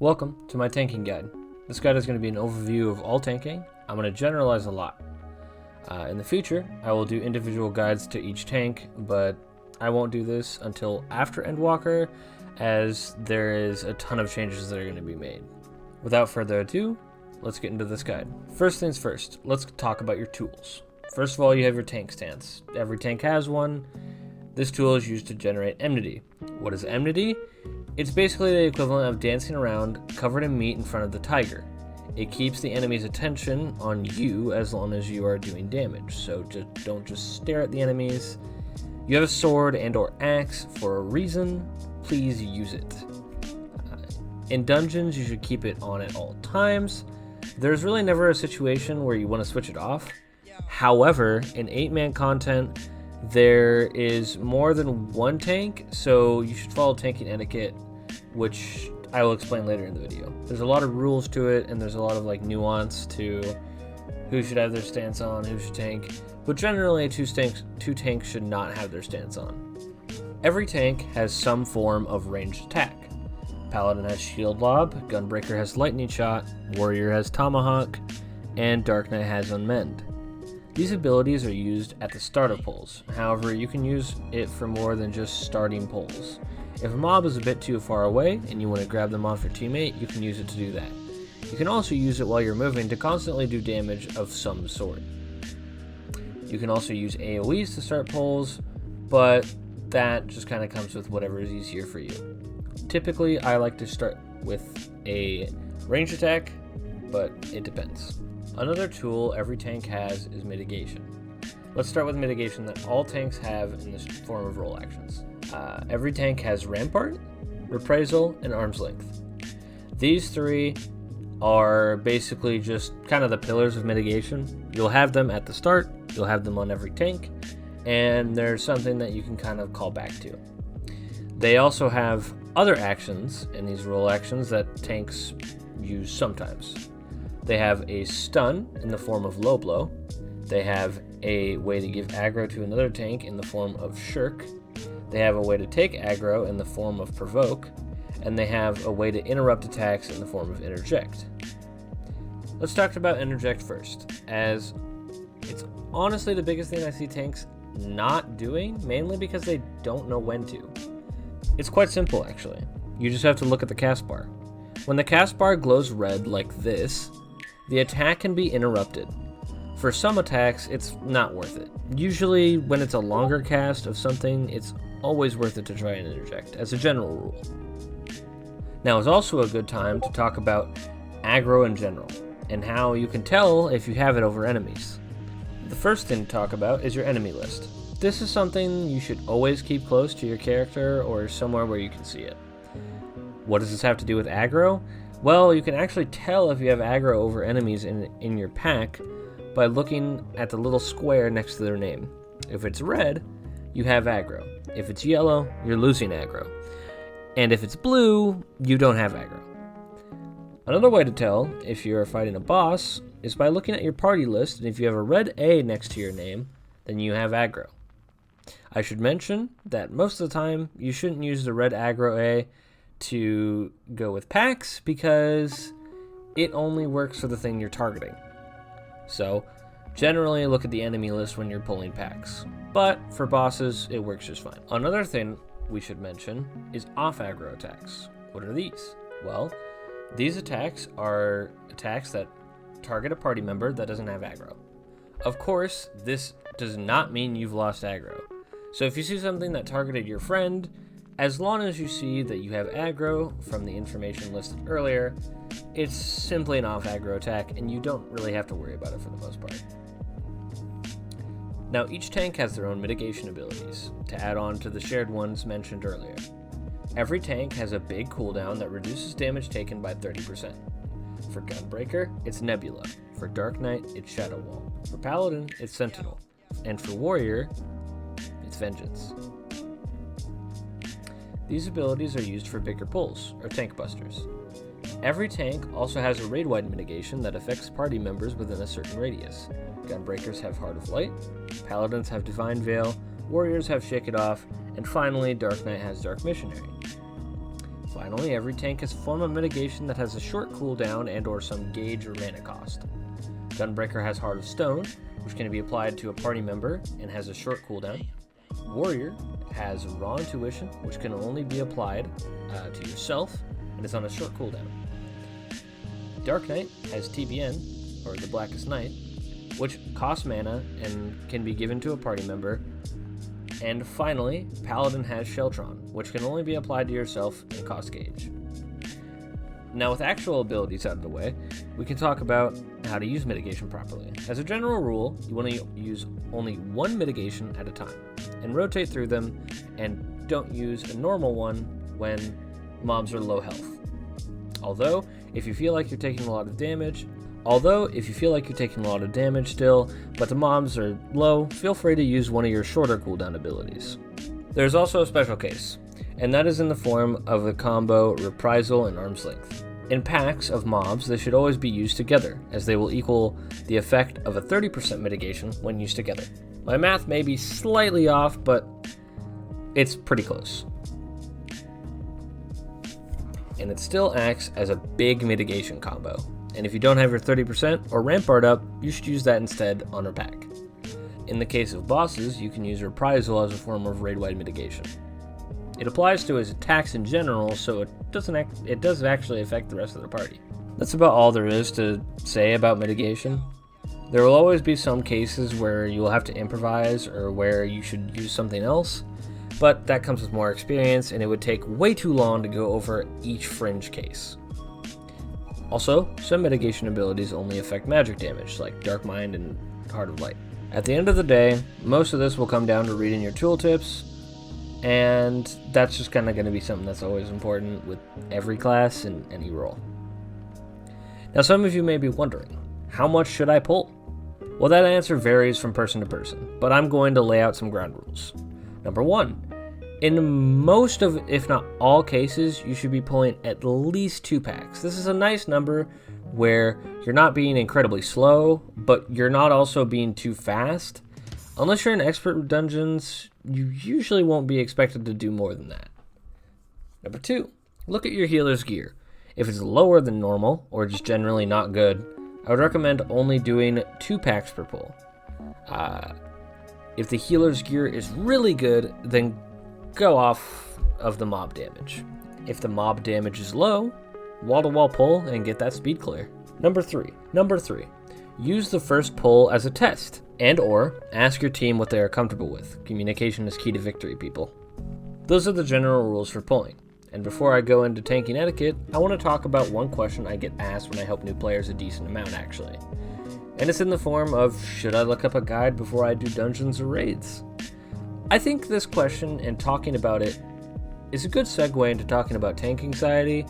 Welcome to my tanking guide. This guide is going to be an overview of all tanking. I'm going to generalize a lot. In the future, I will do individual guides to each tank, but I won't do this until after Endwalker, as there is a ton of changes that are going to be made. Without further ado, let's get into this guide. First things first, let's talk about your tools. First of all, you have your tank stance. Every tank has one. This tool is used to generate enmity. What is enmity? It's basically the equivalent of dancing around covered in meat in front of the tiger. It keeps the enemy's attention on you as long as you are doing damage, so don't just stare at the enemies. You have a sword and or axe for a reason, please use it. In dungeons, you should keep it on at all times. There's really never a situation where you want to switch it off. However, in 8-man content, there is more than one tank, so you should follow tanking etiquette, which I will explain later in the video. There's a lot of rules to it, and there's a lot of nuance to who should have their stance on, who should tank, but generally two tanks should not have their stance on. Every tank has some form of ranged attack. Paladin has shield lob, Gunbreaker has lightning shot, Warrior has tomahawk, and Dark Knight has unmend. These abilities are used at the start of pulls. However, you can use it for more than just starting pulls. If a mob is a bit too far away and you want to grab them off your teammate, you can use it to do that. You can also use it while you're moving to constantly do damage of some sort. You can also use AoEs to start pulls, but that just kind of comes with whatever is easier for you. Typically, I like to start with a range attack, but it depends. Another tool every tank has is Mitigation. Let's start with Mitigation that all tanks have in this form of roll actions. Every tank has Rampart, Reprisal, and Arm's Length. These three are basically just kind of the pillars of Mitigation. You'll have them at the start, you'll have them on every tank, and there's something that you can kind of call back to. They also have other actions in these roll actions that tanks use sometimes. They have a stun in the form of low blow. They have a way to give aggro to another tank in the form of shirk. They have a way to take aggro in the form of provoke. And they have a way to interrupt attacks in the form of interject. Let's talk about interject first, as it's honestly the biggest thing I see tanks not doing, mainly because they don't know when to. It's quite simple actually. You just have to look at the cast bar. When the cast bar glows red like this, the attack can be interrupted. For some attacks, it's not worth it. Usually, when it's a longer cast of something, it's always worth it to try and interject, as a general rule. Now is also a good time to talk about aggro in general, and how you can tell if you have it over enemies. The first thing to talk about is your enemy list. This is something you should always keep close to your character or somewhere where you can see it. What does this have to do with aggro? Well, you can actually tell if you have aggro over enemies in your pack by looking at the little square next to their name. If it's red, you have aggro. If it's yellow, you're losing aggro. And if it's blue, you don't have aggro. Another way to tell if you're fighting a boss is by looking at your party list, and if you have a red A next to your name, then you have aggro. I should mention that most of the time, you shouldn't use the red aggro A to go with packs, because it only works for the thing you're targeting. So generally look at the enemy list when you're pulling packs, but for bosses it works just fine. Another thing we should mention is off aggro attacks. What are these? Well, these attacks are attacks that target a party member that doesn't have aggro. Of course, this does not mean you've lost aggro. So if you see something that targeted your friend, as long as you see that you have aggro from the information listed earlier, it's simply an off aggro attack, and you don't really have to worry about it for the most part. Now, each tank has their own mitigation abilities, to add on to the shared ones mentioned earlier. Every tank has a big cooldown that reduces damage taken by 30%. For Gunbreaker, it's Nebula. For Dark Knight, it's Shadow Wall. For Paladin, it's Sentinel. And for Warrior, it's Vengeance. These abilities are used for bigger pulls, or tank busters. Every tank also has a raid-wide mitigation that affects party members within a certain radius. Gunbreakers have Heart of Light, Paladins have Divine Veil, Warriors have Shake It Off, and finally Dark Knight has Dark Missionary. Finally, every tank has a form of mitigation that has a short cooldown and or some gauge or mana cost. Gunbreaker has Heart of Stone, which can be applied to a party member and has a short cooldown. Warrior has Raw Intuition, which can only be applied to yourself and is on a short cooldown. Dark Knight has TBN, or the Blackest Night, which costs mana and can be given to a party member. And finally, Paladin has Sheltron, which can only be applied to yourself and cost gauge. Now with actual abilities out of the way, we can talk about how to use mitigation properly. As a general rule, you want to use only one mitigation at a time, and rotate through them, and don't use a normal one when mobs are low health. Although, if you feel like you're taking a lot of damage still, but the mobs are low, feel free to use one of your shorter cooldown abilities. There's also a special case, and that is in the form of the combo Reprisal and Arm's Length. In packs of mobs, they should always be used together, as they will equal the effect of a 30% mitigation when used together. My math may be slightly off, but it's pretty close. And it still acts as a big mitigation combo. And if you don't have your 30% or Rampart up, you should use that instead on a pack. In the case of bosses, you can use Reprisal as a form of raid-wide mitigation. It applies to his attacks in general, so it does actually affect the rest of the party. That's about all there is to say about mitigation. There will always be some cases where you will have to improvise or where you should use something else, but that comes with more experience and it would take way too long to go over each fringe case. Also, some mitigation abilities only affect magic damage, like Dark Mind and Heart of Light. At the end of the day, most of this will come down to reading your tooltips, and that's just kind of going to be something that's always important with every class and any role. Now, some of you may be wondering, how much should I pull? Well, that answer varies from person to person, but I'm going to lay out some ground rules. Number 1, in most of, if not all cases, you should be pulling at least 2 packs. This is a nice number where you're not being incredibly slow, but you're not also being too fast. Unless you're an expert with dungeons, you usually won't be expected to do more than that. Number 2, look at your healer's gear. If it's lower than normal, or just generally not good, I would recommend only doing 2 packs per pull. If the healer's gear is really good, then go off of the mob damage. If the mob damage is low, wall-to-wall pull and get that speed clear. Number 3, use the first pull as a test, and or ask your team what they are comfortable with. Communication is key to victory, people. Those are the general rules for pulling. And before I go into tanking etiquette, I want to talk about one question I get asked when I help new players a decent amount, actually. And it's in the form of, should I look up a guide before I do dungeons or raids? I think this question and talking about it is a good segue into talking about tank anxiety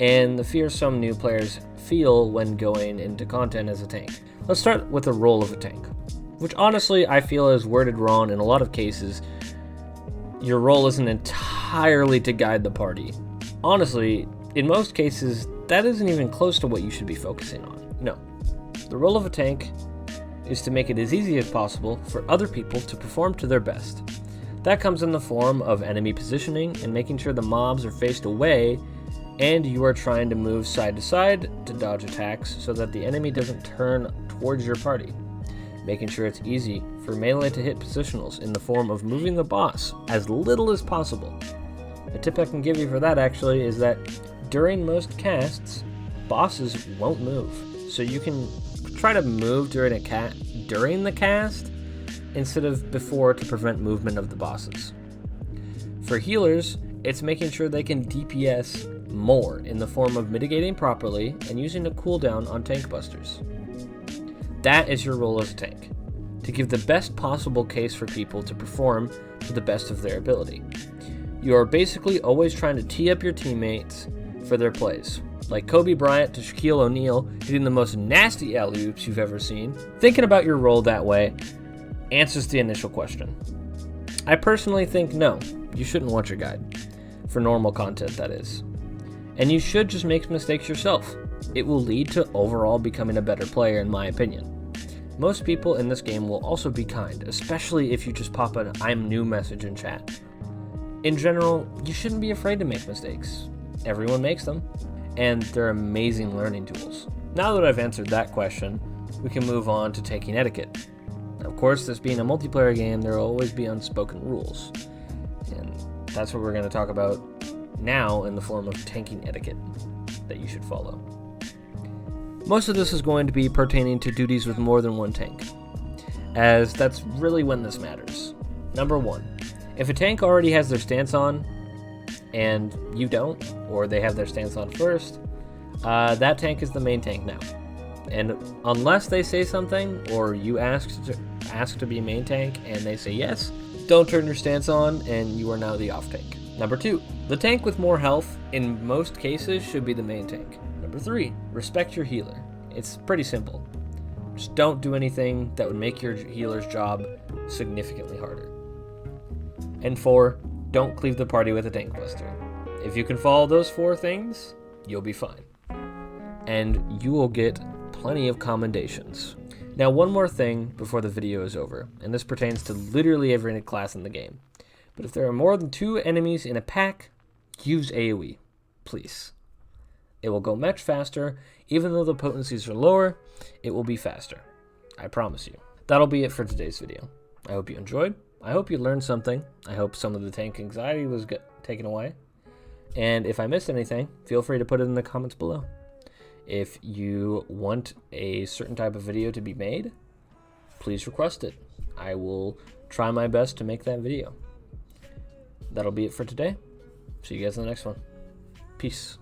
and the fear some new players feel when going into content as a tank. Let's start with the role of a tank, which honestly I feel is worded wrong in a lot of cases. Your role isn't entirely to guide the party. Honestly, in most cases, that isn't even close to what you should be focusing on. No. The role of a tank is to make it as easy as possible for other people to perform to their best. That comes in the form of enemy positioning and making sure the mobs are faced away and you are trying to move side to side to dodge attacks so that the enemy doesn't turn towards your party. Making sure it's easy for melee to hit positionals in the form of moving the boss as little as possible. A tip I can give you for that actually is that during most casts, bosses won't move. So you can try to move during the cast instead of before to prevent movement of the bosses. For healers, it's making sure they can DPS more in the form of mitigating properly and using a cooldown on tank busters. That is your role as a tank, to give the best possible case for people to perform to the best of their ability. You are basically always trying to tee up your teammates for their plays, like Kobe Bryant to Shaquille O'Neal hitting the most nasty alley-oops you've ever seen. Thinking about your role that way answers the initial question. I personally think no, you shouldn't want your guide. For normal content, that is. And you should just make mistakes yourself. It will lead to overall becoming a better player, in my opinion. Most people in this game will also be kind, especially if you just pop an "I'm new" message in chat. In general, you shouldn't be afraid to make mistakes. Everyone makes them, and they're amazing learning tools. Now that I've answered that question, we can move on to tanking etiquette. Of course, this being a multiplayer game, there will always be unspoken rules, and that's what we're going to talk about now in the form of tanking etiquette that you should follow. Most of this is going to be pertaining to duties with more than one tank, as that's really when this matters. Number 1, if a tank already has their stance on, and you don't, or they have their stance on first, that tank is the main tank now. And unless they say something, or you ask to be main tank and they say yes, don't turn your stance on and you are now the off tank. Number 2, the tank with more health in most cases should be the main tank. Number 3, respect your healer. It's pretty simple. Just don't do anything that would make your healer's job significantly harder. And 4, don't cleave the party with a tank buster. If you can follow those 4 things, you'll be fine. And you will get plenty of commendations. Now, one more thing before the video is over, and this pertains to literally every class in the game. But if there are more than 2 enemies in a pack, use AoE, please. It will go much faster. Even though the potencies are lower, it will be faster. I promise you. That'll be it for today's video. I hope you enjoyed. I hope you learned something. I hope some of the tank anxiety was taken away. And if I missed anything, feel free to put it in the comments below. If you want a certain type of video to be made, please request it. I will try my best to make that video. That'll be it for today. See you guys in the next one. Peace.